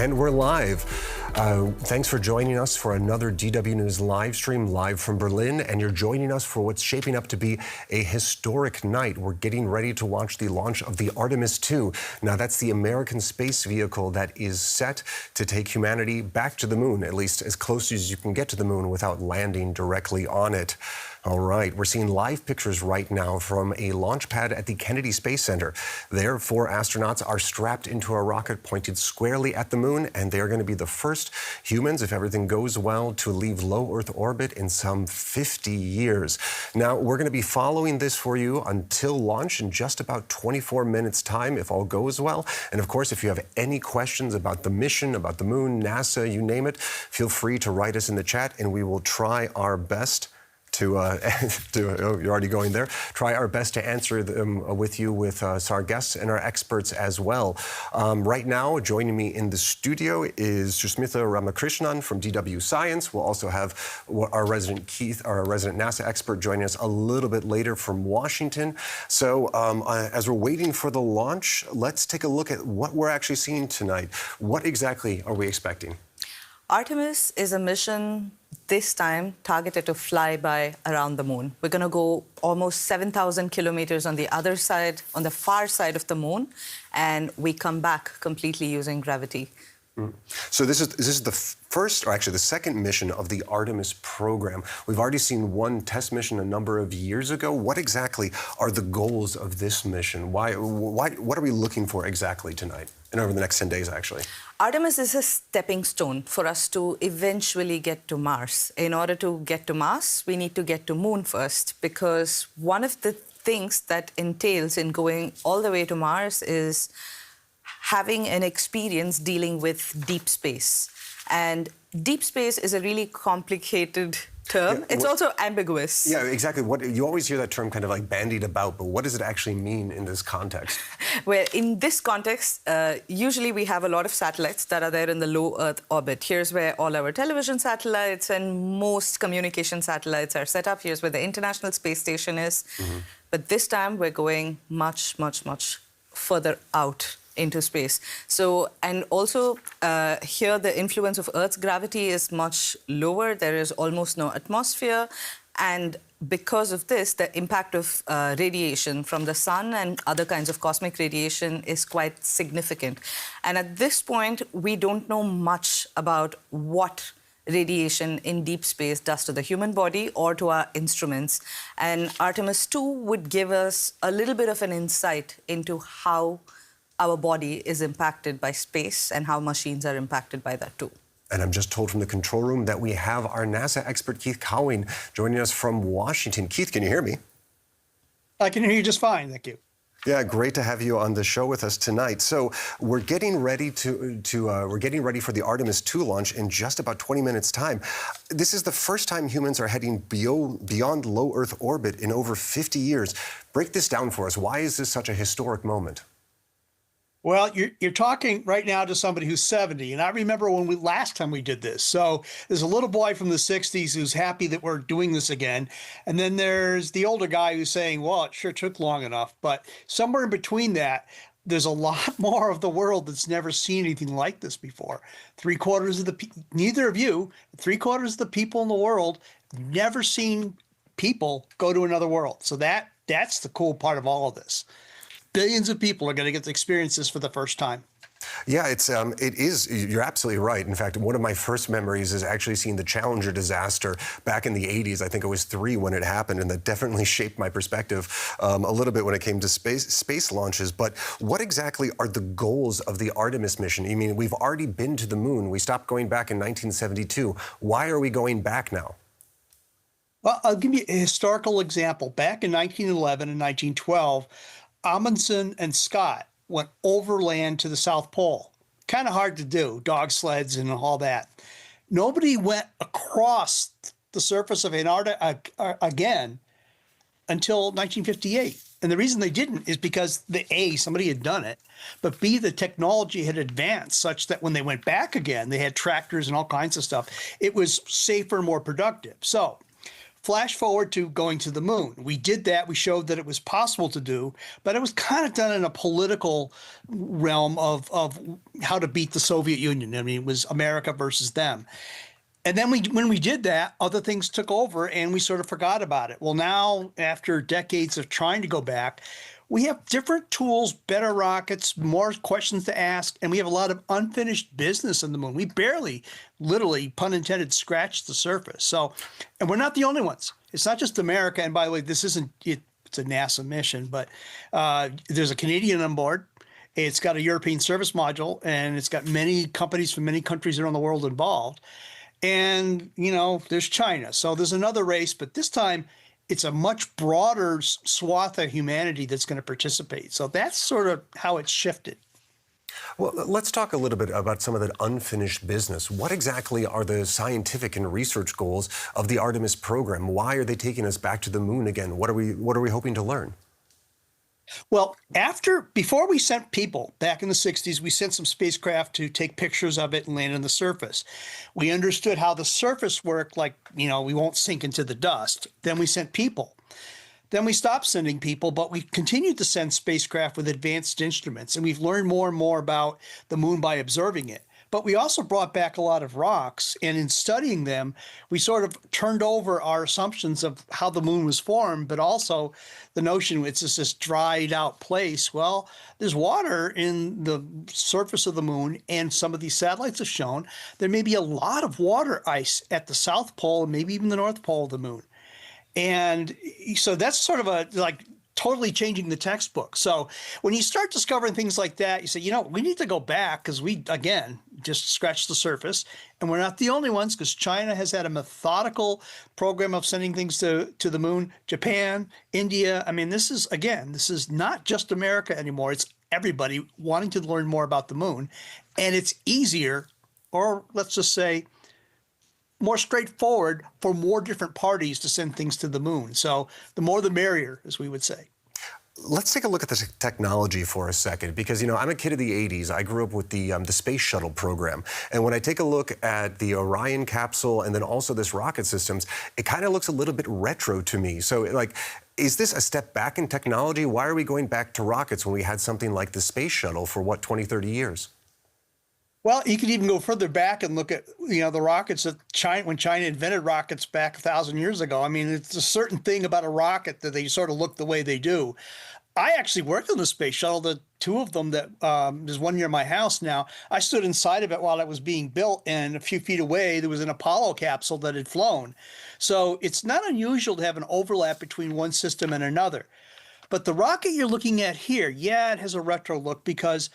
And we're live. Thanks for joining us for another DW News live stream live from Berlin. And you're joining us for what's shaping up to be a historic night. We're getting ready to watch the launch of the Artemis II. Now, that's the American space vehicle that is set to take humanity back to the moon, at least as close as you can get to the moon without landing directly on it. All right, we're seeing live pictures right now from a launch pad at the Kennedy Space Center. There, 4 astronauts are strapped into a rocket pointed squarely at the moon, and they're going to be the first humans, if everything goes well, to leave low Earth orbit in some 50 years. Now, we're going to be following this for you until launch in just about 24 minutes' time, if all goes well. And of course, if you have any questions about the mission, about the moon, NASA, you name it, feel free to write us in the chat, and we will try our best to oh, you're already going there. Try our best to answer them with you, with our guests and our experts as well. Right now, joining me in the studio is Sushmitha Ramakrishnan from DW Science. We'll also have our resident NASA expert joining us a little bit later from Washington. So as we're waiting for the launch, let's take a look at what we're actually seeing tonight. What exactly are we expecting? Artemis is a mission this time targeted to fly by around the moon. We're going to go almost 7,000 kilometers on the other side, on the far side of the moon, and we come back completely using gravity. So this is the first, or actually the second mission of the Artemis program. We've already seen one test mission a number of years ago. What exactly are the goals of this mission? What are we looking for exactly tonight and over the next 10 days, actually? Artemis is a stepping stone for us to eventually get to Mars. In order to get to Mars, we need to get to Moon first, because one of the things that entails in going all the way to Mars is having an experience dealing with deep space. And deep space is a really complicated term. Yeah, it's also ambiguous. Yeah, exactly. You always hear that term kind of like bandied about, but what does it actually mean in this context? Well, in this context, usually we have a lot of satellites that are there in the low Earth orbit. Here's where all our television satellites and most communication satellites are set up. Here's where the International Space Station is. But this time we're going much, much, much further out into space. So, and also here the influence of Earth's gravity is much lower. There is almost no atmosphere. And because of this, the impact of radiation from the sun and other kinds of cosmic radiation is quite significant. And at this point, we don't know much about what radiation in deep space does to the human body or to our instruments. And Artemis II would give us a little bit of an insight into how our body is impacted by space and how machines are impacted by that too. And I'm just told from the control room that we have our NASA expert, Keith Cowing, joining us from Washington. Keith, can you hear me? I can hear you just fine, thank you. Yeah, great to have you on the show with us tonight. So we're getting ready we're getting ready for the Artemis II launch in just about 20 minutes' time. This is the first time humans are heading beyond low Earth orbit in over 50 years. Break this down for us. Why is this such a historic moment? Well, you're talking right now to somebody who's 70, and I remember when last time we did this. So there's a little boy from the 60s who's happy that we're doing this again. And then there's the older guy who's saying, well, it sure took long enough. But somewhere in between that, there's a lot more of the world that's never seen anything like this before. Neither of you, 3/4 of the people in the world, never seen people go to another world. So that's the cool part of all of this. Billions of people are going to get to experience this for the first time. Yeah, it is. You're absolutely right. In fact, one of my first memories is actually seeing the Challenger disaster back in the 80s. I think I was 3 when it happened, and that definitely shaped my perspective a little bit when it came to space launches. But what exactly are the goals of the Artemis mission? I mean, we've already been to the moon. We stopped going back in 1972. Why are we going back now? Well, I'll give you a historical example. Back in 1911 and 1912, Amundsen and Scott went overland to the South Pole. Kind of hard to do, dog sleds and all that. Nobody went across the surface of Antarctica again until 1958. And the reason they didn't is because somebody had done it, but B, the technology had advanced such that when they went back again, they had tractors and all kinds of stuff. It was safer, more productive. So flash forward to going to the moon. We did that. We showed that it was possible to do, but it was kind of done in a political realm of how to beat the Soviet Union. I mean, it was America versus them. And then when we did that, other things took over and we sort of forgot about it. Well, now, after decades of trying to go back, we have different tools, better rockets, more questions to ask, and we have a lot of unfinished business on the moon. We barely, literally, pun intended, scratched the surface. So, and we're not the only ones. It's not just America. And by the way, this isn't, it's a NASA mission, but there's a Canadian on board. It's got a European service module, and it's got many companies from many countries around the world involved. And, you know, there's China. So there's another race, but this time it's a much broader swath of humanity that's going to participate. So that's sort of how it's shifted. Well, let's talk a little bit about some of that unfinished business. What exactly are the scientific and research goals of the Artemis program? Why are they taking us back to the moon again? What are we hoping to learn? Well, before we sent people back in the 60s, we sent some spacecraft to take pictures of it and land on the surface. We understood how the surface worked, like, you know, we won't sink into the dust. Then we sent people. Then we stopped sending people, but we continued to send spacecraft with advanced instruments, and we've learned more and more about the moon by observing it. But we also brought back a lot of rocks, and in studying them, we sort of turned over our assumptions of how the moon was formed, but also the notion it's just this dried out place. Well, there's water in the surface of the moon, and some of these satellites have shown there may be a lot of water ice at the South Pole and maybe even the North Pole of the moon. And so that's sort of a, like, totally changing the textbook. So when you start discovering things like that, you say, you know, we need to go back because we, again, just scratched the surface. And we're not the only ones, because China has had a methodical program of sending things to the moon. Japan, India. I mean, this is not just America anymore. It's everybody wanting to learn more about the moon. And it's easier, or let's just say, more straightforward for more different parties to send things to the moon. So the more the merrier, as we would say. Let's take a look at the technology for a second, because, you know, I'm a kid of the 80s. I grew up with the space shuttle program. And when I take a look at the Orion capsule and then also this rocket systems, it kind of looks a little bit retro to me. So, like, is this a step back in technology? Why are we going back to rockets when we had something like the space shuttle for, what, 20, 30 years? Well, you could even go further back and look at, you know, the rockets that when China invented rockets back 1,000 years ago. I mean, it's a certain thing about a rocket that they sort of look the way they do. I actually worked on the space shuttle, the two of them that there's one near my house now. I stood inside of it while it was being built, and a few feet away, there was an Apollo capsule that had flown. So it's not unusual to have an overlap between one system and another. But the rocket you're looking at here, yeah, it has a retro look because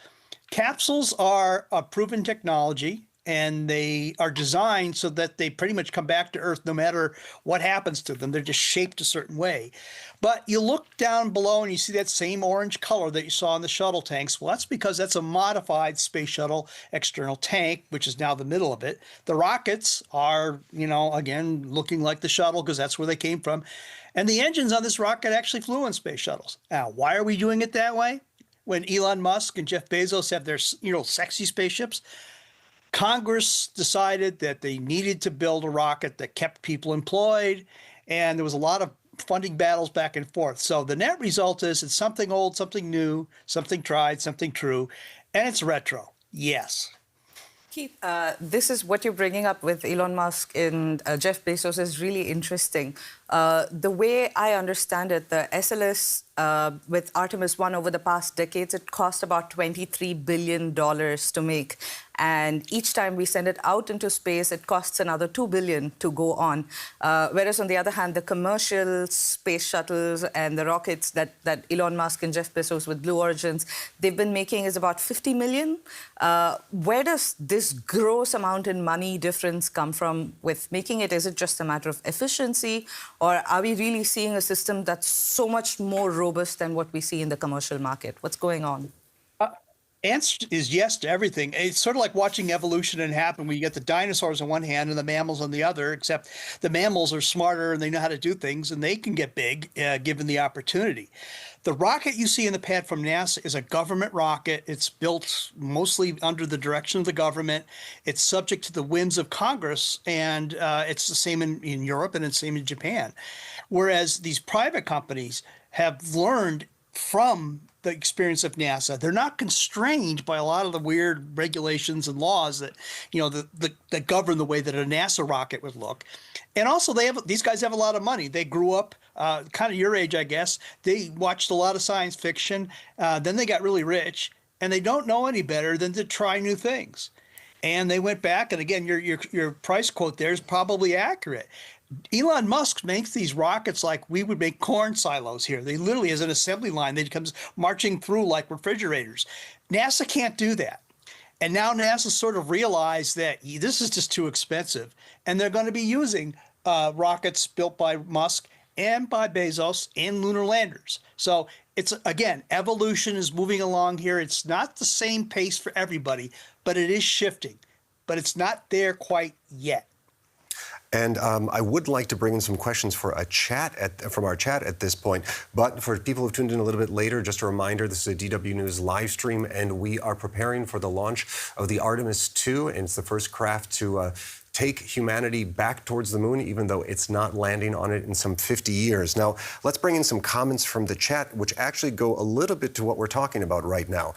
capsules are a proven technology, and they are designed so that they pretty much come back to Earth no matter what happens to them. They're just shaped a certain way. But you look down below and you see that same orange color that you saw in the shuttle tanks. Well, that's because that's a modified space shuttle external tank, which is now the middle of it. The rockets are, you know, again, looking like the shuttle because that's where they came from. And the engines on this rocket actually flew on space shuttles. Now, why are we doing it that way? When Elon Musk and Jeff Bezos have their, you know, sexy spaceships, Congress decided that they needed to build a rocket that kept people employed, and there was a lot of funding battles back and forth. So the net result is it's something old, something new, something tried, something true, and it's retro. Yes. Keith, this is what you're bringing up with Elon Musk and Jeff Bezos is really interesting. The way I understand it, the SLS with Artemis I over the past decades, it cost about $23 billion to make. And each time we send it out into space, it costs another $2 billion to go on. Whereas on the other hand, the commercial space shuttles and the rockets that Elon Musk and Jeff Bezos with Blue Origins, they've been making is about $50 million. Where does this gross amount in money difference come from with making it? Is it just a matter of efficiency? Or are we really seeing a system that's so much more robust than what we see in the commercial market? What's going on? Answer is yes to everything. It's sort of like watching evolution and happen, where you get the dinosaurs on one hand and the mammals on the other, except the mammals are smarter and they know how to do things and they can get big given the opportunity. The rocket you see in the pad from NASA is a government rocket. It's built mostly under the direction of the government. It's subject to the whims of Congress, and it's the same in Europe and it's the same in Japan. Whereas these private companies have learned from the experience of NASA. They're not constrained by a lot of the weird regulations and laws that, that govern the way that a NASA rocket would look. And also, these guys have a lot of money. They grew up kind of your age, I guess. They watched a lot of science fiction. Then they got really rich, and they don't know any better than to try new things. And they went back, and again, your price quote there is probably accurate. Elon Musk makes these rockets like we would make corn silos here. They literally, as an assembly line, they comes marching through like refrigerators. NASA can't do that. And now NASA sort of realized that this is just too expensive. And they're going to be using rockets built by Musk and by Bezos and lunar landers. So it's, again, evolution is moving along here. It's not the same pace for everybody, but it is shifting. But it's not there quite yet. And I would like to bring in some questions for a from our chat at this point. But for people who've tuned in a little bit later, just a reminder, this is a DW News live stream, and we are preparing for the launch of the Artemis II. And it's the first craft to take humanity back towards the moon, even though it's not landing on it in some 50 years. Now, let's bring in some comments from the chat, which actually go a little bit to what we're talking about right now.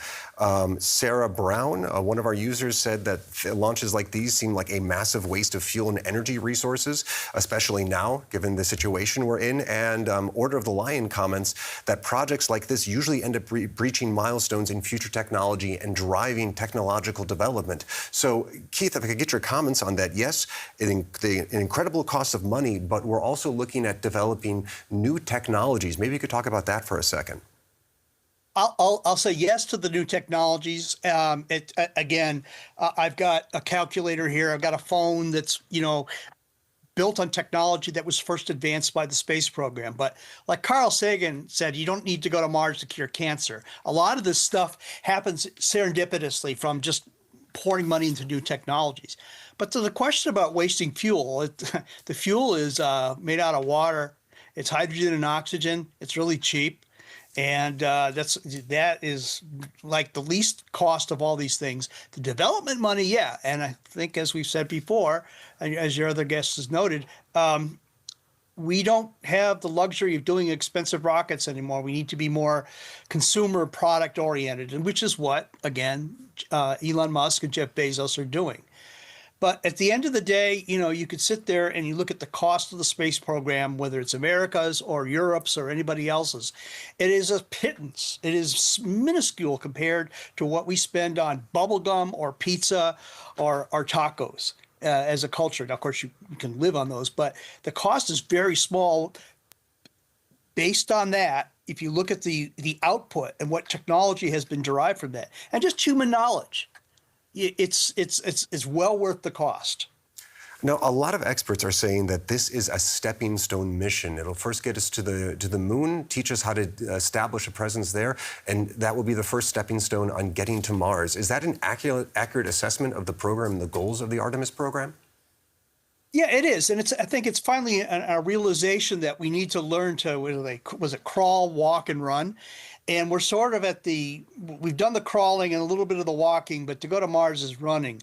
Sarah Brown, one of our users, said that launches like these seem like a massive waste of fuel and energy resources, especially now, given the situation we're in. And Order of the Lion comments that projects like this usually end up breaching milestones in future technology and driving technological development. So, Keith, if I could get your comments on that. Yes, an incredible cost of money, but we're also looking at developing new technologies. Maybe you could talk about that for a second. I'll say yes to the new technologies. Again, I've got a calculator here. I've got a phone that's, built on technology that was first advanced by the space program. But like Carl Sagan said, you don't need to go to Mars to cure cancer. A lot of this stuff happens serendipitously from just pouring money into new technologies. But to the question about wasting fuel, the fuel is made out of water. It's hydrogen and oxygen. It's really cheap. And that is like the least cost of all these things. The development money, yeah. And I think, as we've said before, and as your other guest has noted, we don't have the luxury of doing expensive rockets anymore. We need to be more consumer product oriented, and which is what, again, Elon Musk and Jeff Bezos are doing. But at the end of the day, you could sit there and you look at the cost of the space program, whether it's America's or Europe's or anybody else's. It is a pittance. It is minuscule compared to what we spend on bubblegum or pizza or tacos as a culture. Now, of course, you can live on those, but the cost is very small. Based on that, if you look at the output and what technology has been derived from that, and just human knowledge, it's well worth the cost. Now, a lot of experts are saying that this is a stepping stone mission. It'll first get us to the moon, teach us how to establish a presence there, and that will be the first stepping stone on getting to Mars. Is that an accurate assessment of the program and the goals of the Artemis program? Yeah, it is, and I think it's finally a realization that we need to learn to, was it crawl, walk, and run? And we're sort of we've done the crawling and a little bit of the walking, but to go to Mars is running.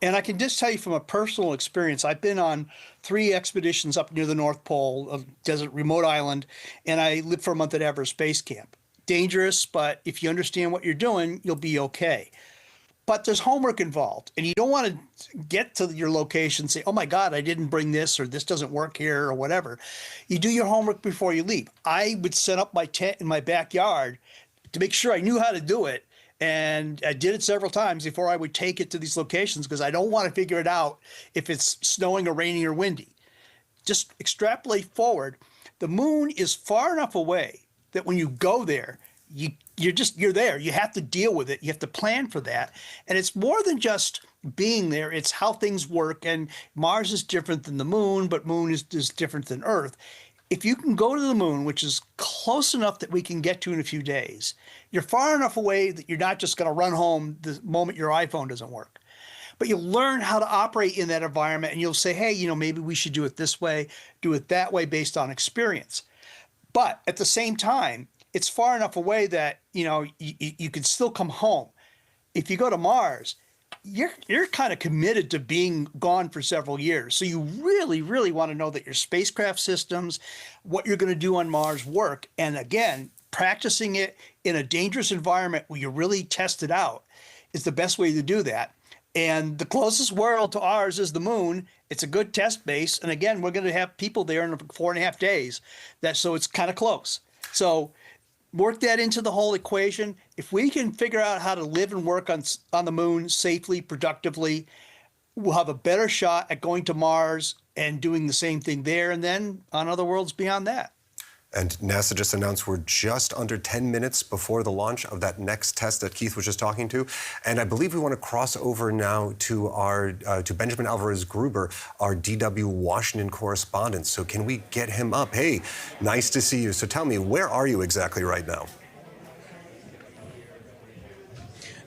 And I can just tell you from a personal experience, I've been on 3 expeditions up near the North Pole, a desert remote island, and I lived for a month at Everest Base Camp. Dangerous, but if you understand what you're doing, you'll be okay. But there's homework involved, and you don't want to get to your location and say, oh my God, I didn't bring this, or this doesn't work here, or whatever. You do your homework before you leave. I would set up my tent in my backyard to make sure I knew how to do it. And I did it several times before I would take it to these locations, because I don't want to figure it out if it's snowing or raining or windy. Just extrapolate forward. The moon is far enough away that when you go there, you're there. You have to deal with it. You have to plan for that. And it's more than just being there. It's how things work. And Mars is different than the moon, but moon is different than Earth. if you can go to the moon, which is close enough that we can get to in a few days, you're far enough away that you're not just going to run home the moment your iPhone doesn't work. But you'll learn how to operate in that environment, and you'll say, hey, maybe we should do it this way, do it that way based on experience. But at the same time, it's far enough away that, you can still come home. If you go to Mars, you're kind of committed to being gone for several years. So you really, really want to know that your spacecraft systems, what you're going to do on Mars work. And again, practicing it in a dangerous environment where you really test it out is the best way to do that. And the closest world to ours is the moon. It's a good test base. And again, we're going to have people there in 4.5 days. So it's kind of close. So work that into the whole equation. If we can figure out how to live and work on the moon safely, productively, we'll have a better shot at going to Mars and doing the same thing there, and then on other worlds beyond that. And NASA just announced we're just under 10 minutes before the launch of that next test that Keith was just talking to. And I believe we want to cross over now to to Benjamin Alvarez-Gruber, our DW Washington correspondent. So can we get him up? Hey, nice to see you. So tell me, where are you exactly right now?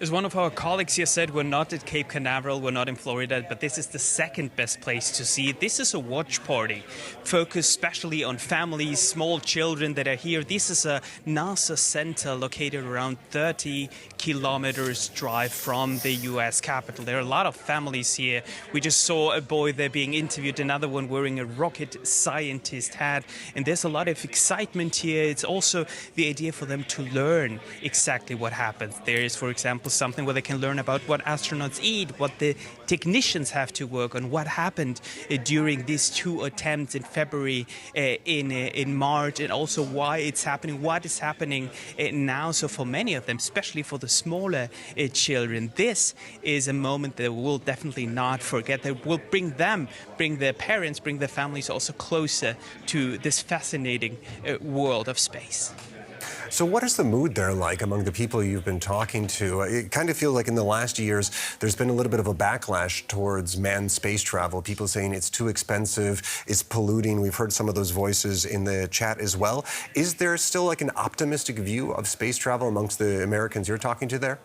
As one of our colleagues here said, we're not at Cape Canaveral, we're not in Florida, but this is the second best place to see it. This is a watch party focused especially on families, small children that are here. This is a NASA center located around 30 kilometers drive from the U.S. Capitol. There are a lot of families here. We just saw a boy there being interviewed, another one wearing a rocket scientist hat. And there's a lot of excitement here. It's also the idea for them to learn exactly what happens. There is, for example, something where they can learn about what astronauts eat, what the technicians have to work on, what happened during these 2 attempts in February, in March, and also why it's happening, what is happening now. So for many of them, especially for the smaller children, this is a moment that we'll definitely not forget. That will bring their parents, bring their families also closer to this fascinating world of space. So what is the mood there like among the people you've been talking to? It kind of feels like in the last years, there's been a little bit of a backlash towards manned space travel. People saying it's too expensive, it's polluting. We've heard some of those voices in the chat as well. Is there still like an optimistic view of space travel amongst the Americans you're talking to there?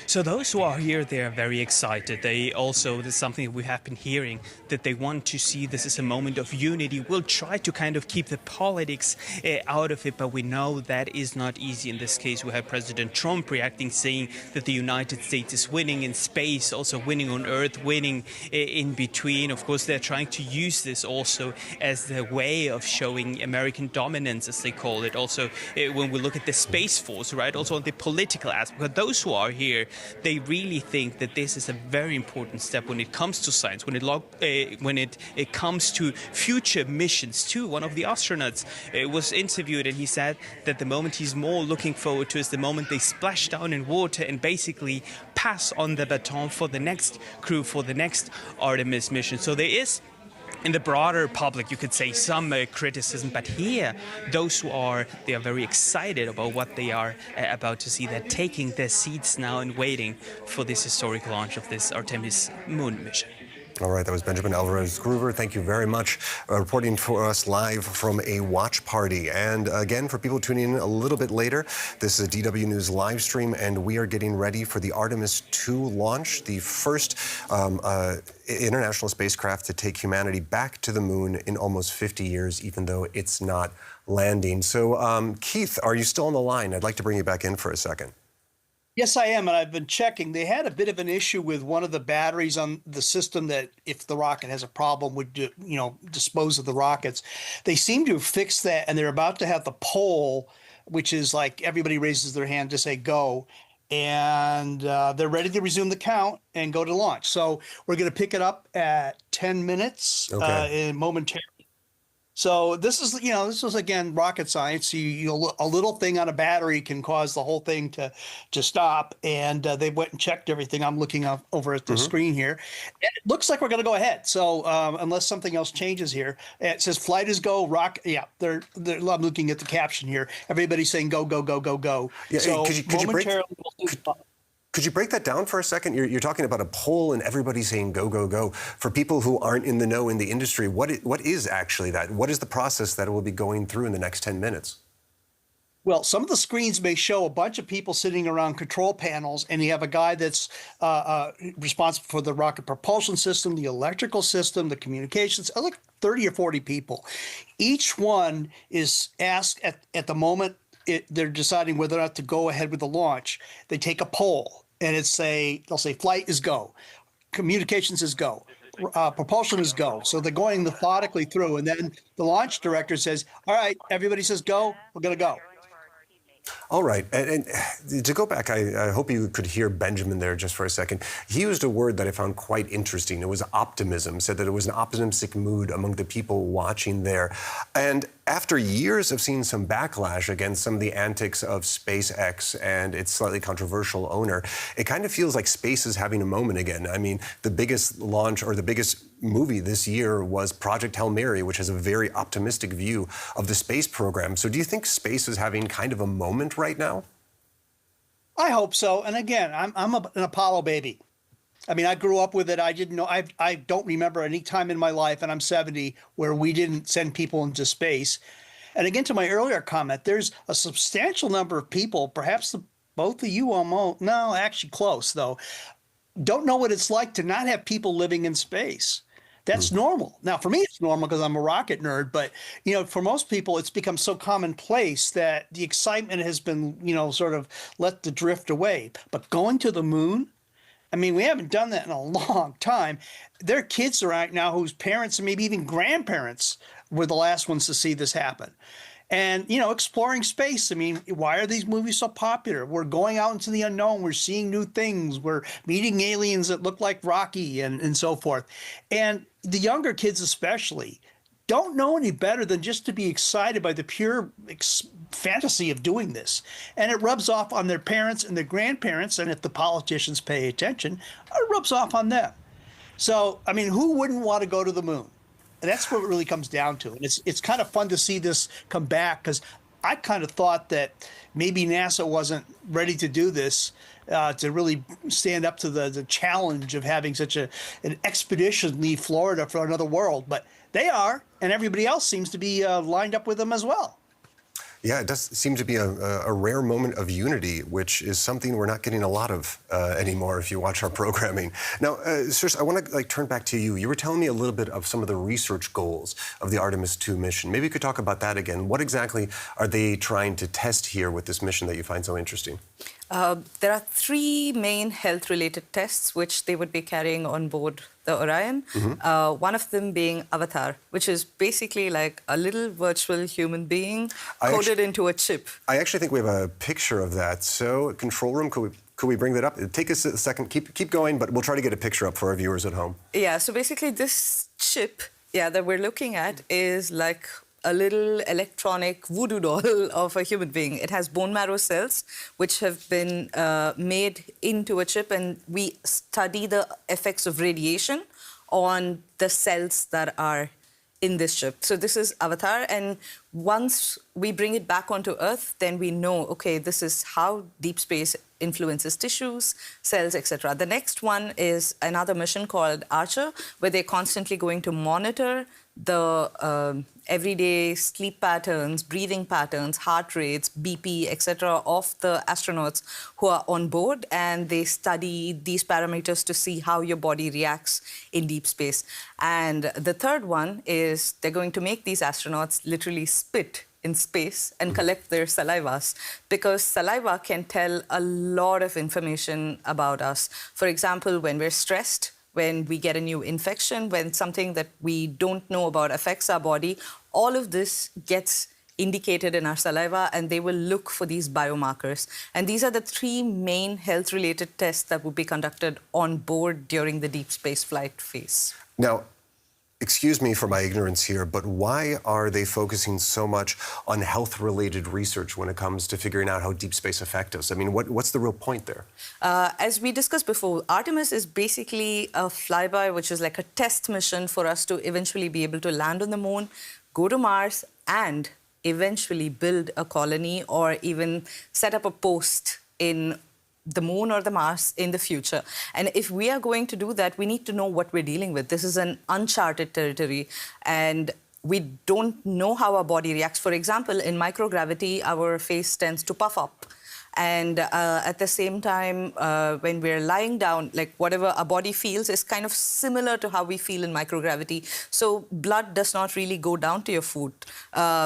So those who are here, they are very excited. They also, this is something we have been hearing, that they want to see this is a moment of unity. We'll try to kind of keep the politics out of it, but we know that is not easy. In this case, we have President Trump reacting, saying that the United States is winning in space, also winning on Earth, winning in between. Of course, they're trying to use this also as the way of showing American dominance, as they call it. Also, when we look at the Space Force, right, also on the political aspect, but those who are here, they really think that this is a very important step when it comes to science, when it comes to future missions too. One of the astronauts was interviewed, and he said that the moment he's more looking forward to is the moment they splash down in water and basically pass on the baton for the next crew, for the next Artemis mission. So there is, in the broader public, you could say some criticism, but here, those who are, they are very excited about what they are about to see. They're taking their seats now and waiting for this historic launch of this Artemis moon mission. All right, that was Benjamin Alvarez-Gruber. Thank you very much, reporting for us live from a watch party. And again, for people tuning in a little bit later, this is a DW News live stream, and we are getting ready for the Artemis II launch, the first international spacecraft to take humanity back to the moon in almost 50 years, even though it's not landing. So, Keith, are you still on the line? I'd like to bring you back in for a second. Yes, I am, and I've been checking. They had a bit of an issue with one of the batteries on the system that, if the rocket has a problem, would dispose of the rockets. They seem to have fixed that, and they're about to have the poll, which is like everybody raises their hand to say go, and they're ready to resume the count and go to launch. So we're going to pick it up at 10 minutes momentarily. So this is, this is again rocket science. A little thing on a battery can cause the whole thing to stop. And they went and checked everything. I'm looking over at the screen here. And it looks like we're going to go ahead. So unless something else changes here, it says flight is go. Yeah, I'm looking at the caption here. Everybody's saying go, go, go, go, go. Yeah, so could you Could you break that down for a second? You're talking about a poll and everybody saying go, go, go. For people who aren't in the know in the industry, what is actually that? What is the process that it will be going through in the next 10 minutes? Well, some of the screens may show a bunch of people sitting around control panels, and you have a guy that's responsible for the rocket propulsion system, the electrical system, the communications, like 30 or 40 people. Each one is asked at the moment they're deciding whether or not to go ahead with the launch. They take a poll, and they'll say flight is go, communications is go. Propulsion is go. So they're going methodically through, and then the launch director says, all right, everybody says go, we're going to go. All right. And to go back, I hope you could hear Benjamin there just for a second. He used a word that I found quite interesting. It was optimism, said that it was an optimistic mood among the people watching there. And after years of seeing some backlash against some of the antics of SpaceX and its slightly controversial owner, it kind of feels like space is having a moment again. I mean, the biggest launch or the biggest movie this year was Project Hail Mary, which has a very optimistic view of the space program. So do you think space is having kind of a moment right now? I hope so. And again, I'm an Apollo baby. I mean, I grew up with it. I didn't know. I don't remember any time in my life, and I'm 70, where we didn't send people into space. And again, to my earlier comment, there's a substantial number of people, perhaps both of you almost, no, actually close though, don't know what it's like to not have people living in space. That's normal. Now, for me, it's normal because I'm a rocket nerd. But, you know, for most people, it's become so commonplace that the excitement has been, you know, sort of let the drift away. But going to the moon, I mean, we haven't done that in a long time. There are kids right now whose parents and maybe even grandparents were the last ones to see this happen. And, you know, exploring space. I mean, why are these movies so popular? We're going out into the unknown. We're seeing new things. We're meeting aliens that look like Rocky and so forth. And the younger kids especially don't know any better than just to be excited by the pure fantasy of doing this. And it rubs off on their parents and their grandparents. And if the politicians pay attention, it rubs off on them. So, I mean, who wouldn't want to go to the moon? And that's what it really comes down to. And it's kind of fun to see this come back, because I kind of thought that maybe NASA wasn't ready to do this, to really stand up to the challenge of having such an expedition leave Florida for another world. But they are, and everybody else seems to be lined up with them as well. Yeah, it does seem to be a rare moment of unity, which is something we're not getting a lot of anymore if you watch our programming. Now, Sush, I want to turn back to you. You were telling me a little bit of some of the research goals of the Artemis II mission. Maybe you could talk about that again. What exactly are they trying to test here with this mission that you find so interesting? There are three main health-related tests which they would be carrying on board the Orion. One of them being Avatar, which is basically like a little virtual human being coded into a chip. I actually think we have a picture of that. So, control room, could we bring that up? Take us a second. Keep going, but we'll try to get a picture up for our viewers at home. Yeah, so basically this chip, that we're looking at is like a little electronic voodoo doll of a human being. It has bone marrow cells, which have been made into a chip, and we study the effects of radiation on the cells that are in this chip. So this is Avatar, and once we bring it back onto Earth, then we know, okay, this is how deep space influences tissues, cells, etc. The next one is another mission called Archer, where they're constantly going to monitor the everyday sleep patterns, breathing patterns, heart rates, BP, etc. of the astronauts who are on board, and they study these parameters to see how your body reacts in deep space. And the third one is they're going to make these astronauts literally spit in space and collect their salivas, because saliva can tell a lot of information about us. For example, when we're stressed, when we get a new infection, when something that we don't know about affects our body, all of this gets indicated in our saliva, and they will look for these biomarkers. And these are the three main health-related tests that will be conducted on board during the deep space flight phase. Now, excuse me for my ignorance here, but why are they focusing so much on health-related research when it comes to figuring out how deep space affects us? I mean, what's the real point there? As we discussed before, Artemis is basically a flyby, which is like a test mission for us to eventually be able to land on the moon, go to Mars, and eventually build a colony or even set up a post in the moon or the Mars in the future. And if we are going to do that, we need to know what we're dealing with. This is an uncharted territory, and we don't know how our body reacts. For example, in microgravity, our face tends to puff up. And at the same time, when we're lying down, like whatever our body feels is kind of similar to how we feel in microgravity. So blood does not really go down to your food.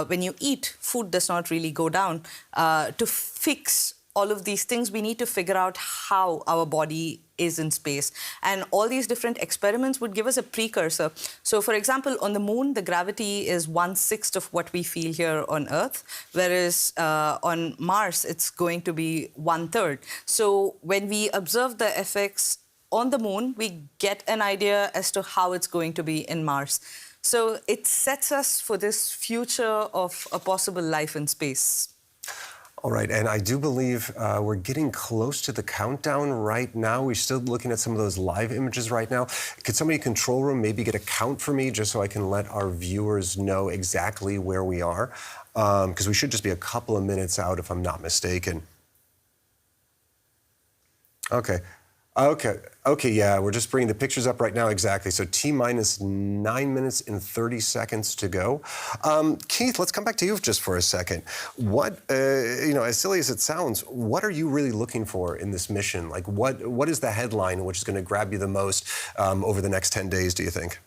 When you eat, food does not really go down. To fix all of these things, we need to figure out how our body is in space. And all these different experiments would give us a precursor. So, for example, on the moon, the gravity is 1/6 of what we feel here on Earth, whereas on Mars, it's going to be 1/3. So when we observe the effects on the moon, we get an idea as to how it's going to be in Mars. So it sets us for this future of a possible life in space. All right, and I do believe we're getting close to the countdown right now. We're still looking at some of those live images right now. Could somebody in control room maybe get a count for me just so I can let our viewers know exactly where we are? Because we should just be a couple of minutes out if I'm not mistaken. Okay, yeah, we're just bringing the pictures up right now, exactly. So T-minus 9 minutes and 30 seconds to go. Keith, let's come back to you just for a second. What, as silly as it sounds, what are you really looking for in this mission? Like, what is the headline which is going to grab you the most over the next 10 days, do you think?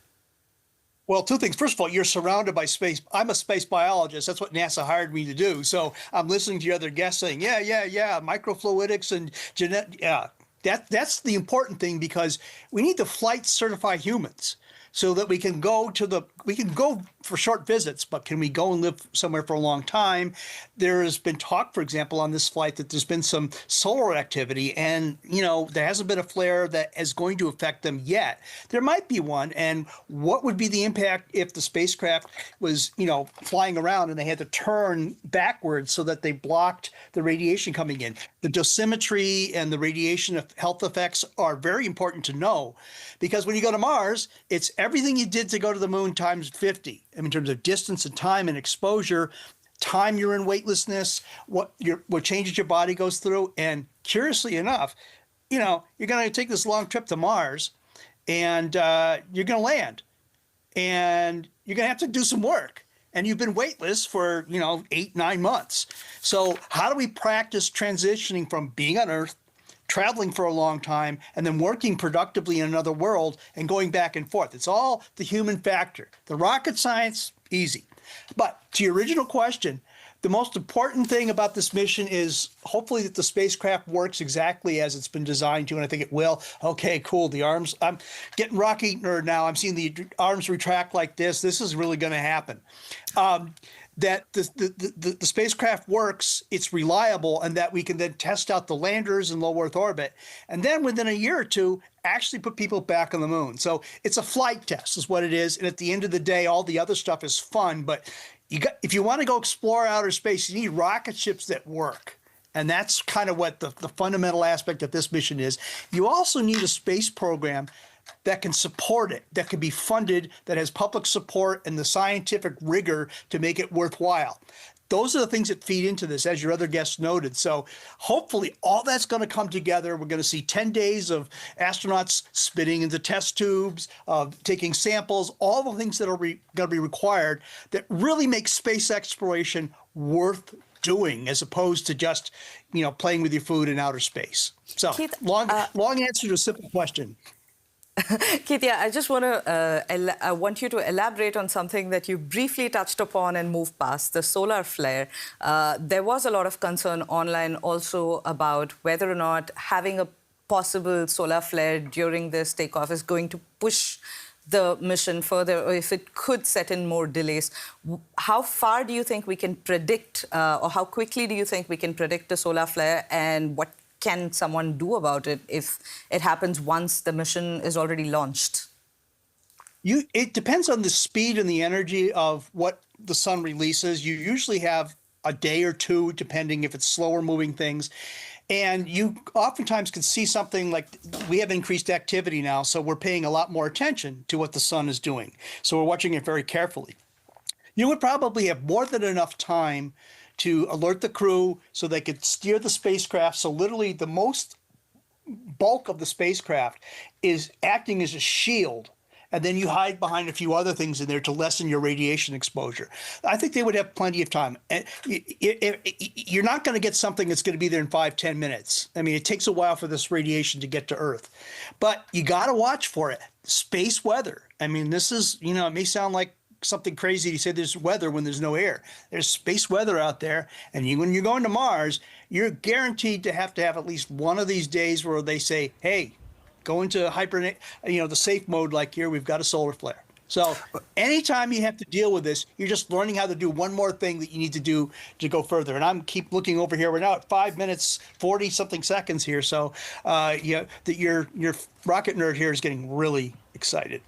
Well, two things. First of all, you're surrounded by space. I'm a space biologist. That's what NASA hired me to do. So I'm listening to your other guests saying, yeah, microfluidics and genetic, yeah. That's the important thing, because we need to flight certify humans so that we can go for short visits, but can we go and live somewhere for a long time? There has been talk, for example, on this flight that there's been some solar activity, and there hasn't been a flare that is going to affect them yet. There might be one, and what would be the impact if the spacecraft was flying around and they had to turn backwards so that they blocked the radiation coming in? The dosimetry and the radiation health effects are very important to know, because when you go to Mars, it's everything you did to go to the moon times 50 in terms of distance and time and exposure, time you're in weightlessness, what changes your body goes through. And curiously enough, you're going to take this long trip to Mars, and you're going to land, and you're going to have to do some work. And you've been weightless for 8-9 months. So how do we practice transitioning from being on Earth, traveling for a long time, and then working productively in another world and going back and forth? It's all the human factor. The rocket science, easy. But to your original question, the most important thing about this mission is hopefully that the spacecraft works exactly as it's been designed to, and I think it will. Okay, cool. The arms, I'm getting rocky nerd now. I'm seeing the arms retract like this. This is really going to happen. That the spacecraft works, it's reliable, and that we can then test out the landers in low Earth orbit, and then within a year or two, actually put people back on the moon. So it's a flight test is what it is, and at the end of the day, all the other stuff is fun, but if you want to go explore outer space, you need rocket ships that work. And that's kind of what the fundamental aspect of this mission is. You also need a space program that can support it, that can be funded, that has public support and the scientific rigor to make it worthwhile. Those are the things that feed into this, as your other guests noted. So hopefully all that's going to come together. We're going to see 10 days of astronauts spitting into test tubes, taking samples, all the things that are going to be required that really make space exploration worth doing, as opposed to just, playing with your food in outer space. So Keith, long answer to a simple question. Keith, yeah, I just want to I want you to elaborate on something that you briefly touched upon and moved past, the solar flare. There was a lot of concern online also about whether or not having a possible solar flare during this takeoff is going to push the mission further, or if it could set in more delays. How far do you think we can predict, or how quickly do you think we can predict a solar flare, and what can someone do about it if it happens once the mission is already launched? It depends on the speed and the energy of what the sun releases. You usually have a day or two, depending if it's slower moving things. And you oftentimes can see something like, we have increased activity now, so we're paying a lot more attention to what the sun is doing. So we're watching it very carefully. You would probably have more than enough time to alert the crew so they could steer the spacecraft. So literally the most bulk of the spacecraft is acting as a shield, and then you hide behind a few other things in there to lessen your radiation exposure. I think they would have plenty of time. And you're not going to get something that's going to be there in 5-10 minutes. I mean, it takes a while for this radiation to get to Earth, but you got to watch for it. Space weather. I mean, this is, you know, it may sound like something crazy to say there's weather when there's no air. There's space weather out there, and when you're going to Mars, you're guaranteed to have at least one of these days where they say, hey, go into the safe mode, like here, we've got a solar flare. So anytime you have to deal with this, you're just learning how to do one more thing that you need to do to go further. And I'm keep looking over here. We're now at 5 minutes, 40 something seconds here. So your rocket nerd here is getting really excited.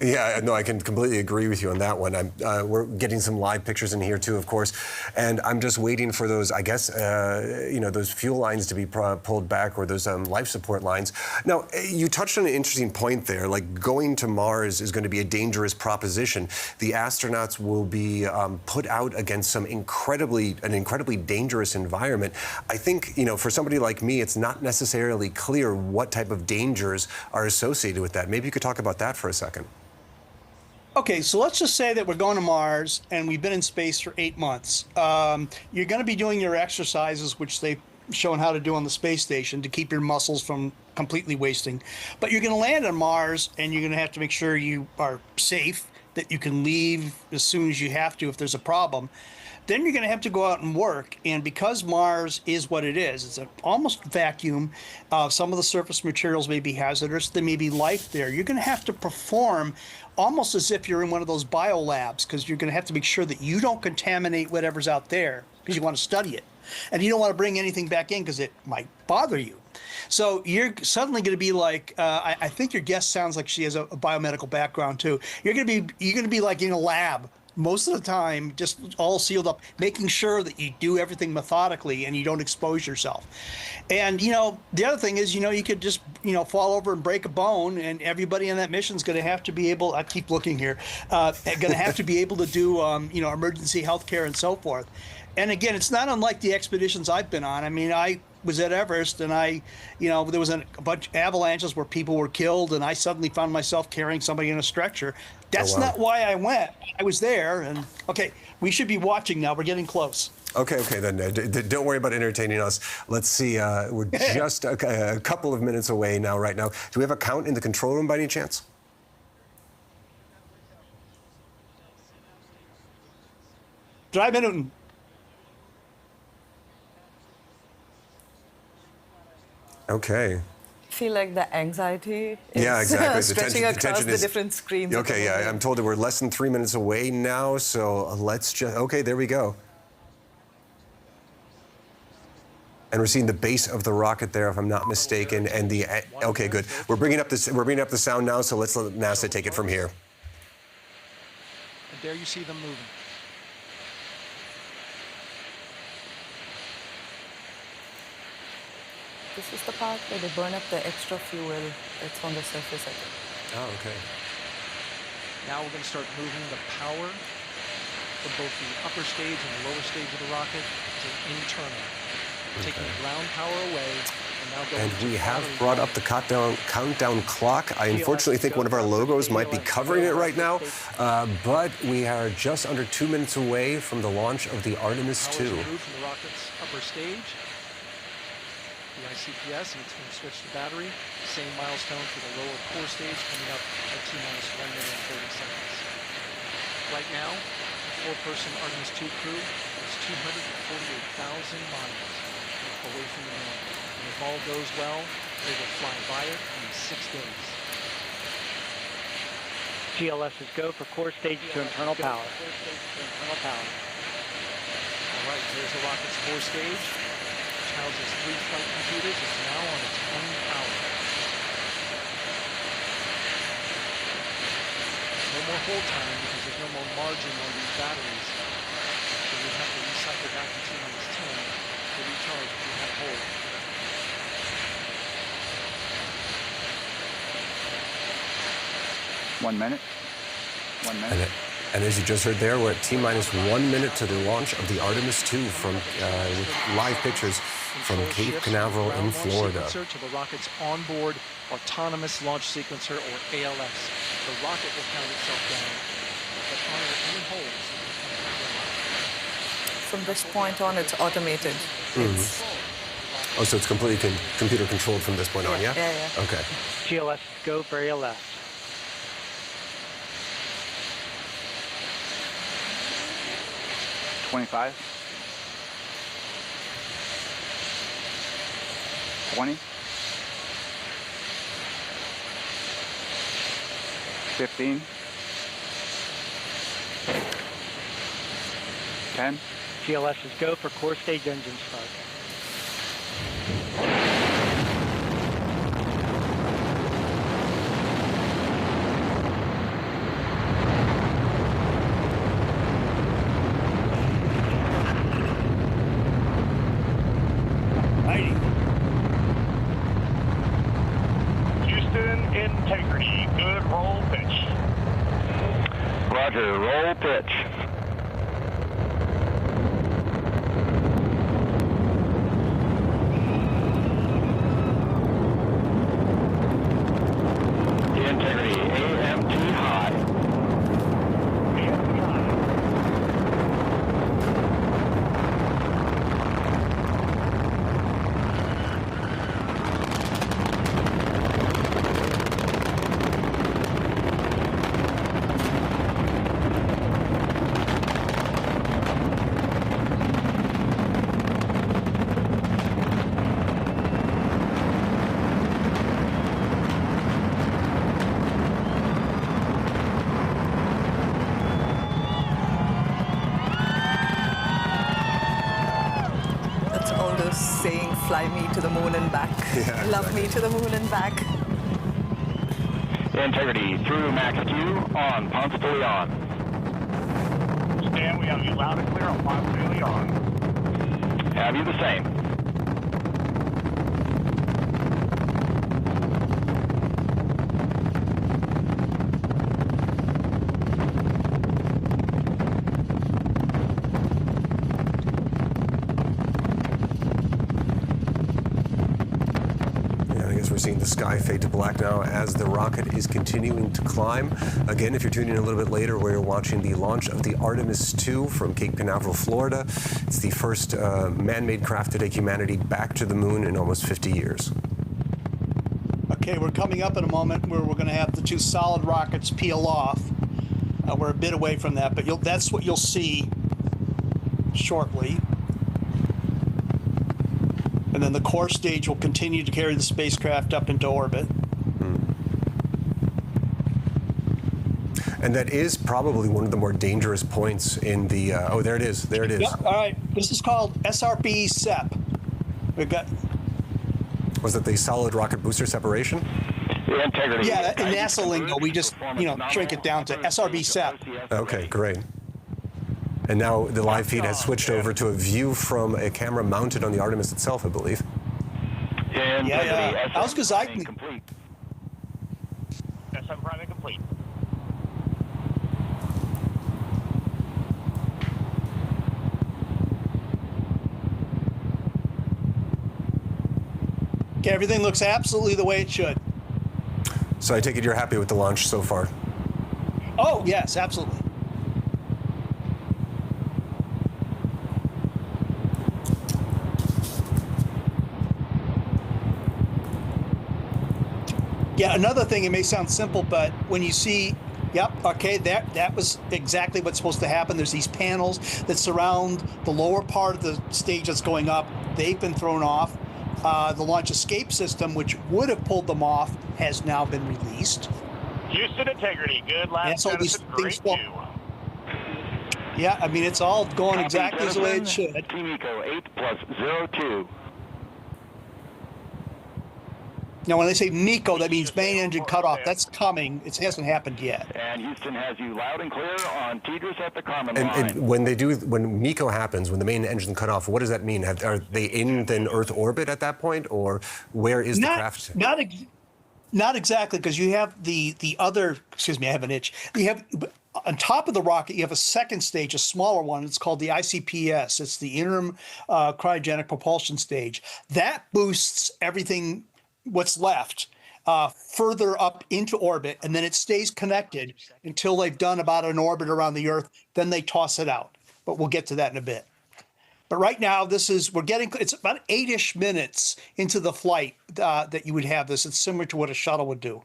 Yeah, no, I can completely agree with you on that one. We're getting some live pictures in here too, of course, and I'm just waiting for those, I guess, those fuel lines to be pulled back, or those life support lines. Now, you touched on an interesting point there. Like, going to Mars is going to be a dangerous proposition. The astronauts will be put out against an incredibly dangerous environment. I think, for somebody like me, it's not necessarily clear what type of dangers are associated with that. Maybe you could talk about that for a second. Okay, so let's just say that we're going to Mars and we've been in space for 8 months. You're going to be doing your exercises, which they've shown how to do on the space station to keep your muscles from completely wasting. But you're going to land on Mars, and you're going to have to make sure you are safe, that you can leave as soon as you have to if there's a problem. Then you're going to have to go out and work. And because Mars is what it is, it's an almost vacuum. Some of the surface materials may be hazardous. There may be life there. You're going to have to perform almost as if you're in one of those biolabs, because you're going to have to make sure that you don't contaminate whatever's out there, because you want to study it. And you don't want to bring anything back in because it might bother you. So you're suddenly going to be like, I think your guest sounds like she has a biomedical background too. You're going to be like in a lab most of the time, just all sealed up, making sure that you do everything methodically and you don't expose yourself. And, the other thing is, you could just, fall over and break a bone, and everybody on that mission is going to have to be able, I keep looking here, going to have to be able to do, emergency health care and so forth. And again, it's not unlike the expeditions I've been on. I mean, I was at Everest, and there was a bunch of avalanches where people were killed, and I suddenly found myself carrying somebody in a stretcher. That's not why I went. I was there, and okay, we should be watching now. We're getting close. Okay, then don't worry about entertaining us. Let's see. We're just a couple of minutes away now. Right now, do we have a count in the control room by any chance? Dry minute. Okay. I feel like the anxiety is exactly. stretching across the different screens. Okay, I'm told that we're less than 3 minutes away now, so let's just, okay, there we go. And we're seeing the base of the rocket there, if I'm not mistaken, and okay, good. We're bringing up the sound now, so let's let NASA take it from here. And there you see them moving. This is the part where they burn up the extra fuel that's on the surface, I think. Oh, okay. Now we're going to start moving the power from both the upper stage and the lower stage of the rocket to internal. Taking the ground power away, and now going and we have brought up the countdown clock. I unfortunately think one of our logos might be covering it right now, but we are just under 2 minutes away from the launch of the Artemis II. From the rocket's upper stage. The ICPS, and it's going to switch the battery. Same milestone for the lower core stage coming up at T-minus 1 minute and 30 seconds. Right now, the 4-person Artemis II crew is 248,000 miles away from the moon. And if all goes well, they will fly by it in 6 days. GLS is go for core stage to internal power. All right, there's the rocket's core stage. Houses 3 flight computers. It's now on its own power. No more hold time because there's no more margin on these batteries. So we have to recycle back to T-minus 10 to recharge if we have hold. One minute. And as you just heard there, we're at T-minus 1 minute to the launch of the Artemis II with live pictures from Control Cape shifts Canaveral ground in launch Florida. sequencer to the rocket's onboard autonomous launch sequencer, or ALS. The rocket will count itself down, but monitor any holes. From this point on, it's automated. It's, Oh, so it's completely computer controlled from this point on, yeah? yeah. Okay. GLS, go for ALS. $25. 20. 15. 10. GLS is go for core stage engine start. Righty. Houston, integrity, good roll pitch. Roger, roll pitch. Integrity, AMT high. That's all those saying, fly me to the moon and back. Yeah, Love me to the moon and back. Integrity through Max Q on Ponce de Leon. Stan, we have you loud and clear on Ponce de Leon. Have you the same? Yeah, I guess we're seeing the sky fade to black now as the rocket is continuing to climb. Again, if you're tuning in a little bit later, we're watching the launch of the Artemis II from Cape Canaveral, Florida. It's the first man-made craft to take humanity back to the moon in almost 50 years. Okay, we're coming up in a moment where we're going to have the two solid rockets peel off. We're a bit away from that, but that's what you'll see shortly. And then the core stage will continue to carry the spacecraft up into orbit. And that is probably one of the more dangerous points in the, oh, there it is, there it is. Yep, all right. This is called SRB SEP. We've got, Was it the solid rocket booster separation? Integrity. yeah, in NASA lingo, we just, shrink it down to SRB SEP. Okay, great. And now the live feed has switched over to a view from a camera mounted on the Artemis itself, I believe. Integrity. Yeah. SM How's 'cause I priming can- complete. SM priming complete. Okay, everything looks absolutely the way it should. So I take it you're happy with the launch so far? Oh, yes, absolutely. Yeah, another thing, it may sound simple, but when you see, yep, okay, that was exactly what's supposed to happen. There's these panels that surround the lower part of the stage that's going up. They've been thrown off. The launch escape system, which would have pulled them off, has now been released. Houston, integrity, good last Yeah, so these Madison, great things fall- two. Yeah, I mean, it's all going Copy, exactly the way it Jensen. should. Team Eco 8+02. Now, when they say MECO, that means main engine cutoff. That's coming. It hasn't happened yet. And Houston has you loud and clear on Tidris at the Carmen And line. when MECO happens, when the main engine cut off, what does that mean? Are they in then Earth orbit at that point, or where is the craft? Not exactly, because you have the other, excuse me, I have an itch. You have on top of the rocket, you have a second stage, a smaller one. It's called the ICPS. It's the interim cryogenic propulsion stage. That boosts everything, what's left, further up into orbit, and then it stays connected until they've done about an orbit around the Earth. Then they toss it out. But we'll get to that in a bit. But right now, it's about 8-ish minutes into the flight that you would have this. It's similar to what a shuttle would do.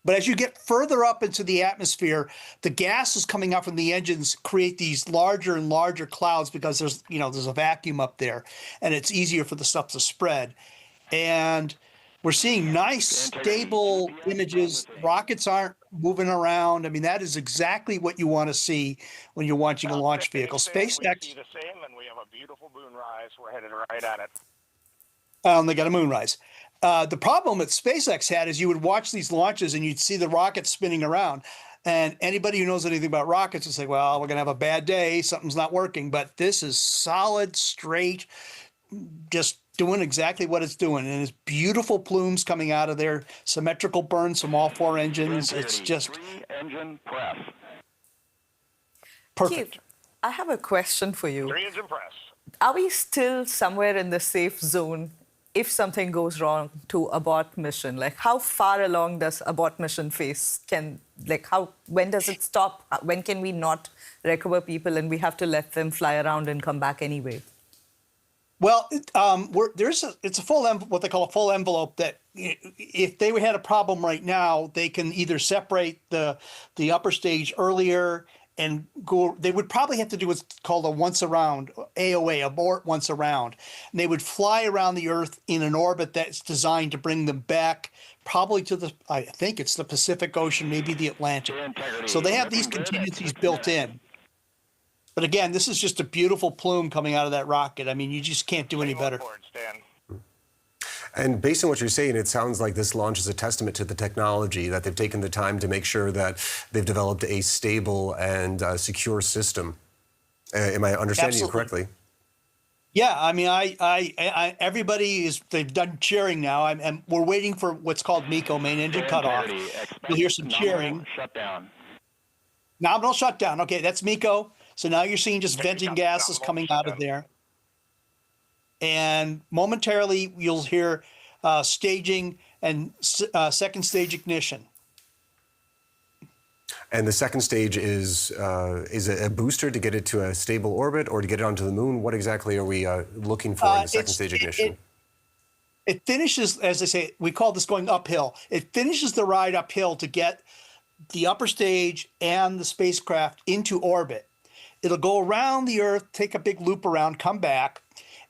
But as you get further up into the atmosphere, the gases coming out from the engines create these larger and larger clouds because there's a vacuum up there, and it's easier for the stuff to spread. And we're seeing nice, stable images. Rockets aren't moving around. I mean, that is exactly what you want to see when you're watching a launch vehicle. We SpaceX. see the same, and we have a beautiful moonrise. We're headed right at it. They got a moonrise. The problem that SpaceX had is you would watch these launches and you'd see the rockets spinning around. And anybody who knows anything about rockets would say, well, we're going to have a bad day. Something's not working. But this is solid, straight, just doing exactly what it's doing. And it's beautiful plumes coming out of there, symmetrical burns from all 4 engines. It's just Engine press. perfect. Keith, I have a question for you. 3 engine press. Are we still somewhere in the safe zone if something goes wrong to abort mission? Like, how far along does abort mission phase? When does it stop? When can we not recover people and we have to let them fly around and come back anyway? Well, it's a full what they call a full envelope that if they had a problem right now, they can either separate the upper stage earlier and go. They would probably have to do what's called a once around, AOA, abort once around. And they would fly around the Earth in an orbit that's designed to bring them back probably to I think it's the Pacific Ocean, maybe the Atlantic. So they have these contingencies built in. But again, this is just a beautiful plume coming out of that rocket. I mean, you just can't do any better. And based on what you're saying, it sounds like this launch is a testament to the technology, that they've taken the time to make sure that they've developed a stable and secure system. Am I understanding you correctly? Yeah, I mean, they've done cheering now, and we're waiting for what's called MECO, main engine cutoff. You'll hear some cheering. Shutdown. Nominal shutdown. Okay, that's MECO. So now you're seeing just venting gases coming out of there. And momentarily, you'll hear staging and second stage ignition. And the second stage is it a booster to get it to a stable orbit or to get it onto the moon? What exactly are we looking for in the second stage ignition? It finishes, as I say, we call this going uphill. It finishes the ride uphill to get the upper stage and the spacecraft into orbit. It'll go around the Earth, take a big loop around, come back,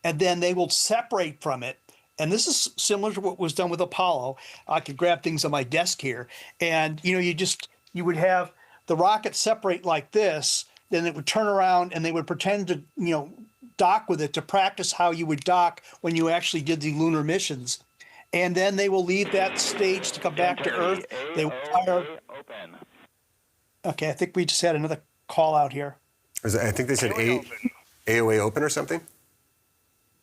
and then they will separate from it. And this is similar to what was done with Apollo. I could grab things on my desk here. And, you would have the rocket separate like this, then it would turn around and they would pretend to, dock with it to practice how you would dock when you actually did the lunar missions. And then they will leave that stage to come back to Earth. They will fire. Okay, I think we just had another call out here. I think they said AOA open or something?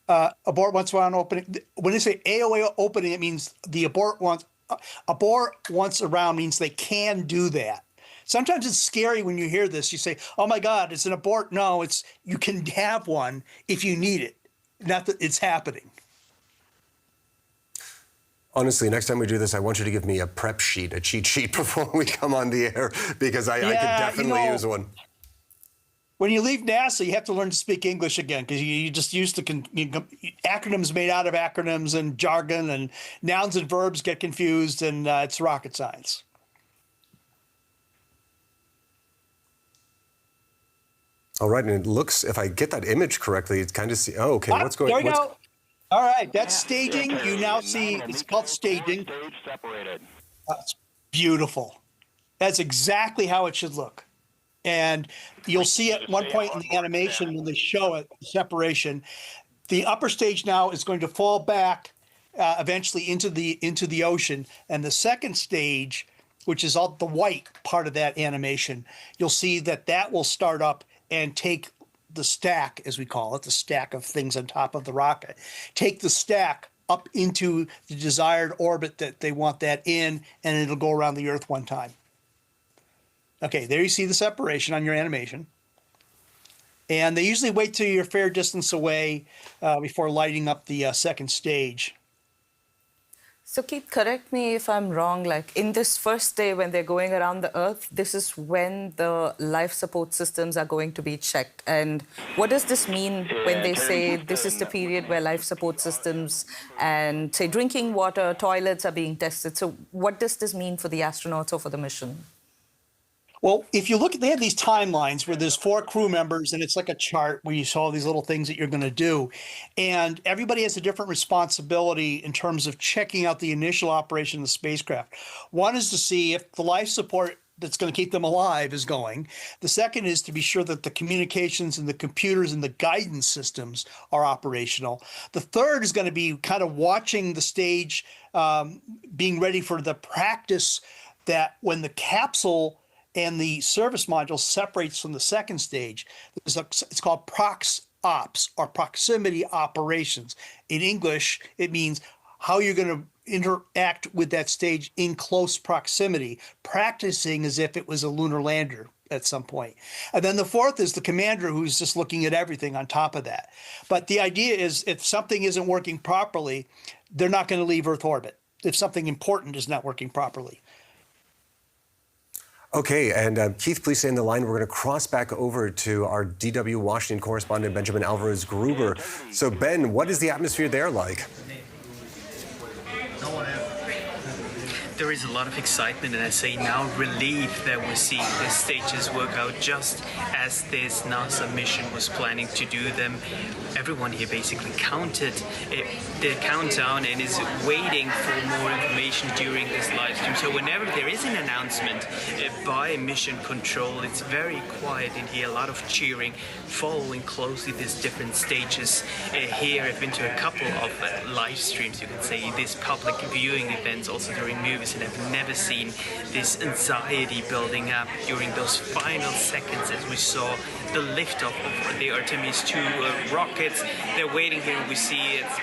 Abort once around opening. When they say AOA opening, it means the abort once around means they can do that. Sometimes it's scary when you hear this. You say, oh my God, it's an abort. No, you can have one if you need it. Not that it's happening. Honestly, next time we do this, I want you to give me a prep sheet, a cheat sheet before we come on the air, because I could definitely use one. When you leave NASA, you have to learn to speak English again because you just used to acronyms made out of acronyms and jargon, and nouns and verbs get confused, and it's rocket science. All right, and it looks, if I get that image correctly, it's kind of oh, okay, what's going on? There you go. All right, that's staging. You now see, it's called staging. Stage separated. It's beautiful. That's exactly how it should look. And you'll see at one point in the animation when they show it, the separation, the upper stage now is going to fall back eventually into the ocean. And the second stage, which is all the white part of that animation, you'll see that will start up and take the stack, as we call it, the stack of things on top of the rocket, take the stack up into the desired orbit that they want that in, and it'll go around the Earth one time. Okay, there you see the separation on your animation. And they usually wait till you're a fair distance away before lighting up the second stage. So Keith, correct me if I'm wrong, like in this first day when they're going around the Earth, this is when the life support systems are going to be checked. And what does this mean when they say this is the period where life support systems and, say, drinking water, toilets are being tested? So what does this mean for the astronauts or for the mission? Well, if you look at, they have these timelines where there's 4 crew members, and it's like a chart where you saw these little things that you're going to do. And everybody has a different responsibility in terms of checking out the initial operation of the spacecraft. One is to see if the life support that's going to keep them alive is going. The second is to be sure that the communications and the computers and the guidance systems are operational. The third is going to be kind of watching the stage, being ready for the practice that when the capsule and the service module separates from the second stage, it's called prox ops, or proximity operations. In English, it means how you're going to interact with that stage in close proximity, practicing as if it was a lunar lander at some point. And then the fourth is the commander, who's just looking at everything on top of that. But the idea is if something isn't working properly, they're not going to leave Earth orbit if something important is not working properly. Okay, and Keith, please stay in the line. We're going to cross back over to our DW Washington correspondent, Benjamin Alvarez-Gruber. So, Ben, what is the atmosphere there like? There is a lot of excitement and I say now relief that we're seeing the stages work out just as this NASA mission was planning to do them. Everyone here basically counted the countdown and is waiting for more information during this live stream. So whenever there is an announcement by mission control, it's very quiet in here, a lot of cheering, following closely these different stages. Here I've been to a couple of live streams, you can say, these public viewing events also during movies, and I've never seen this anxiety building up during those final seconds as we saw the liftoff of the Artemis II rockets. They're waiting here, we see it's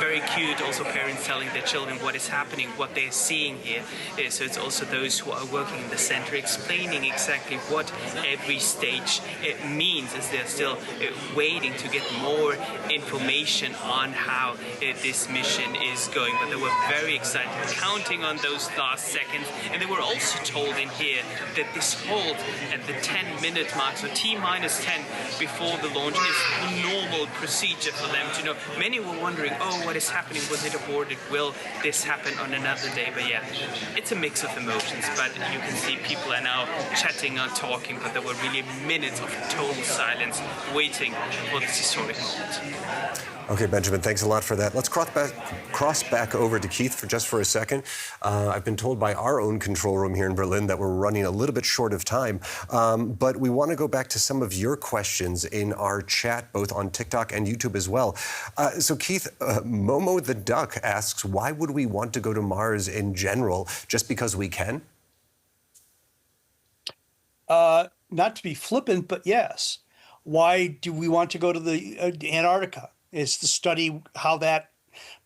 very cute, also parents telling their children what is happening, what they're seeing here. So it's also those who are working in the center explaining exactly what every stage means as they're still waiting to get more information on how this mission is going. But they were very excited, counting on those last seconds, and they were also told in here that this hold at the 10-minute mark, so T-10 before the launch, is the normal procedure for them to know. Many were wondering, oh, what is happening? Was it aborted? Will this happen on another day? But yeah, it's a mix of emotions, but you can see people are now chatting and talking, but there were really minutes of total silence waiting for this historic moment. Okay, Benjamin, thanks a lot for that. Let's cross back over to Keith for a second. I've been told by our own control room here in Berlin that we're running a little bit short of time, but we want to go back to some of your questions in our chat, both on TikTok and YouTube as well. So Keith, Momo the Duck asks, why would we want to go to Mars in general? Just because we can? Not to be flippant, but yes. Why do we want to go to the Antarctica? Is to study how that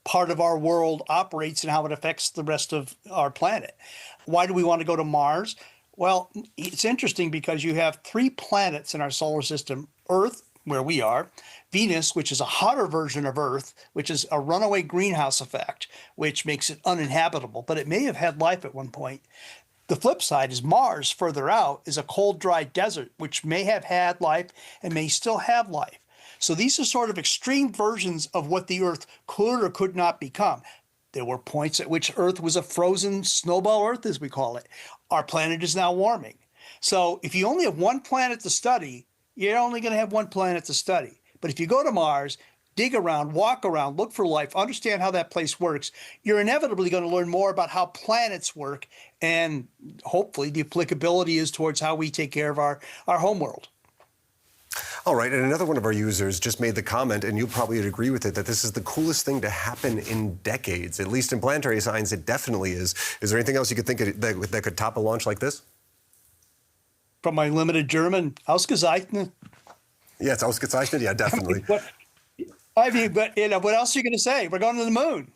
part of our world operates and how it affects the rest of our planet. Why do we want to go to Mars? Well, it's interesting because you have 3 planets in our solar system: Earth, where we are; Venus, which is a hotter version of Earth, which is a runaway greenhouse effect, which makes it uninhabitable, but it may have had life at one point. The flip side is Mars, further out, is a cold, dry desert, which may have had life and may still have life. So these are sort of extreme versions of what the Earth could or could not become. There were points at which Earth was a frozen snowball Earth, as we call it. Our planet is now warming. So if you only have one planet to study, you're only going to have one planet to study. But if you go to Mars, dig around, walk around, look for life, understand how that place works, you're inevitably going to learn more about how planets work, and hopefully the applicability is towards how we take care of our home world. All right, and another one of our users just made the comment, and you'll probably agree with it, that this is the coolest thing to happen in decades. At least in planetary science, it definitely is. Is there anything else you could think of that could top a launch like this? From my limited German, ausgezeichnet. Yes, ausgezeichnet, yeah, definitely. I mean, but you know, what else are you going to say? We're going to the moon.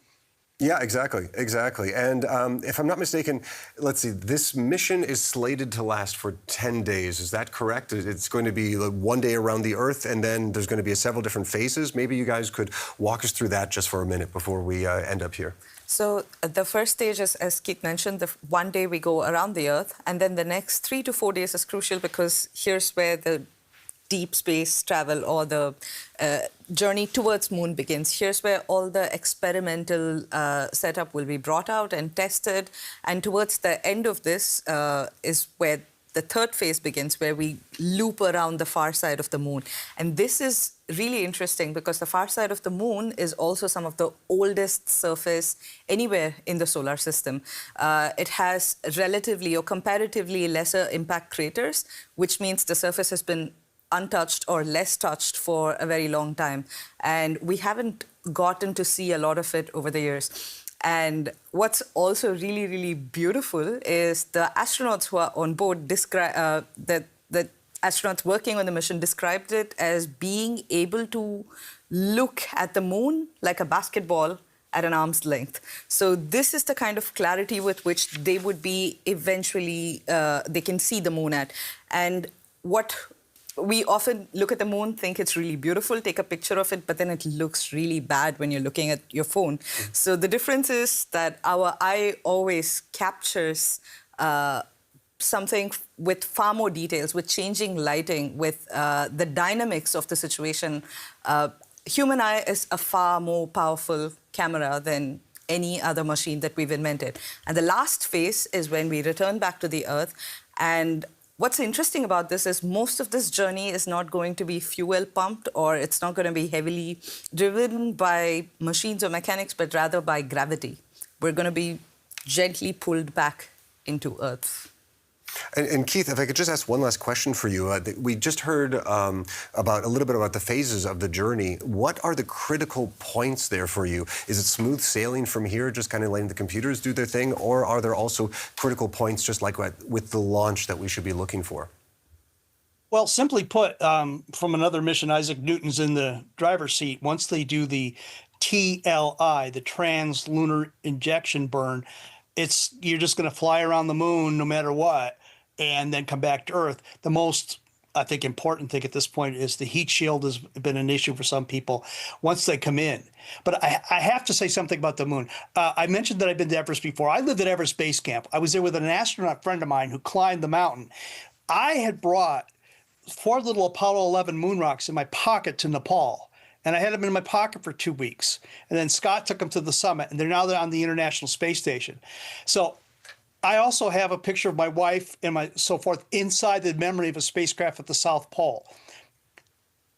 Yeah, exactly. And if I'm not mistaken, let's see, this mission is slated to last for 10 days. Is that correct? It's going to be like 1 day around the Earth, and then there's going to be several different phases. Maybe you guys could walk us through that just for a minute before we end up here. So the first stage is, as Keith mentioned, the 1 day we go around the Earth, and then the next 3 to 4 days is crucial because here's where the deep space travel or the journey towards moon begins. Here's where all the experimental setup will be brought out and tested. And towards the end of this is where the third phase begins, where we loop around the far side of the moon. And this is really interesting because the far side of the moon is also some of the oldest surface anywhere in the solar system. It has relatively or comparatively lesser impact craters, which means the surface has been untouched or less touched for a very long time. And we haven't gotten to see a lot of it over the years. And what's also really, really beautiful is the astronauts who are on board describe the astronauts working on the mission described it as being able to look at the moon like a basketball at an arm's length. So this is the kind of clarity with which they would be eventually, they can see the moon at. And what we often look at the moon, think it's really beautiful, take a picture of it, but then it looks really bad when you're looking at your phone. So the difference is that our eye always captures something with far more details, with changing lighting, with the dynamics of the situation. Human eye is a far more powerful camera than any other machine that we've invented. And the last phase is when we return back to the Earth. And what's interesting about this is most of this journey is not going to be fuel pumped, or it's not going to be heavily driven by machines or mechanics, but rather by gravity. We're going to be gently pulled back into Earth. And Keith, if I could just ask one last question for you. We just heard a little bit about the phases of the journey. What are the critical points there for you? Is it smooth sailing from here, just kind of letting the computers do their thing? Or are there also critical points, just like with the launch, that we should be looking for? Well, simply put, from another mission, Isaac Newton's in the driver's seat. Once they do the TLI, the trans-lunar injection burn, you're just going to fly around the moon no matter what, and then come back to Earth. The most, I think, important thing at this point is the heat shield has been an issue for some people once they come in. But I have to say something about the moon. I mentioned that I've been to Everest before. I lived at Everest Base Camp. I was there with an astronaut friend of mine who climbed the mountain. I had brought 4 little Apollo 11 moon rocks in my pocket to Nepal. And I had them in my pocket for 2 weeks. And then Scott took them to the summit, and they're on the International Space Station. So I also have a picture of my wife and so forth inside the memory of a spacecraft at the South Pole.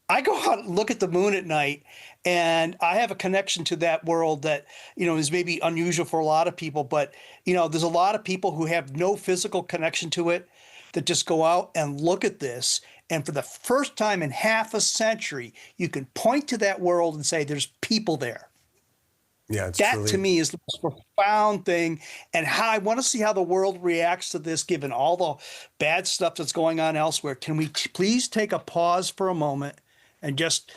I go out and look at the moon at night, and I have a connection to that world that, is maybe unusual for a lot of people. But, there's a lot of people who have no physical connection to it that just go out and look at this. And for the first time in half a century, you can point to that world and say, there's people there. Yeah, that to me is the most profound thing. And how I want to see how the world reacts to this, given all the bad stuff that's going on elsewhere. Can we please take a pause for a moment and just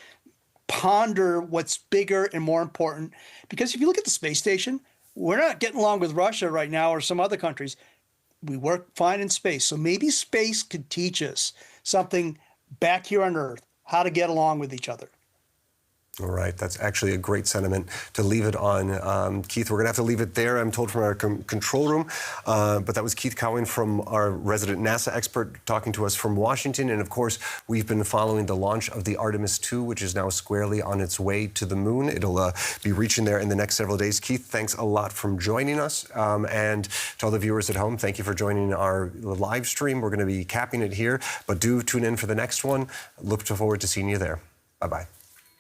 ponder what's bigger and more important? Because if you look at the space station, we're not getting along with Russia right now or some other countries. We work fine in space. So maybe space could teach us something back here on Earth, how to get along with each other. All right, that's actually a great sentiment to leave it on. Keith, we're going to have to leave it there, I'm told, from our control room. But that was Keith Cowan, from our resident NASA expert, talking to us from Washington. And of course, we've been following the launch of the Artemis II, which is now squarely on its way to the moon. It'll be reaching there in the next several days. Keith, thanks a lot for joining us. And to all the viewers at home, thank you for joining our live stream. We're going to be capping it here, but do tune in for the next one. Look forward to seeing you there. Bye-bye.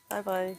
Bye-bye.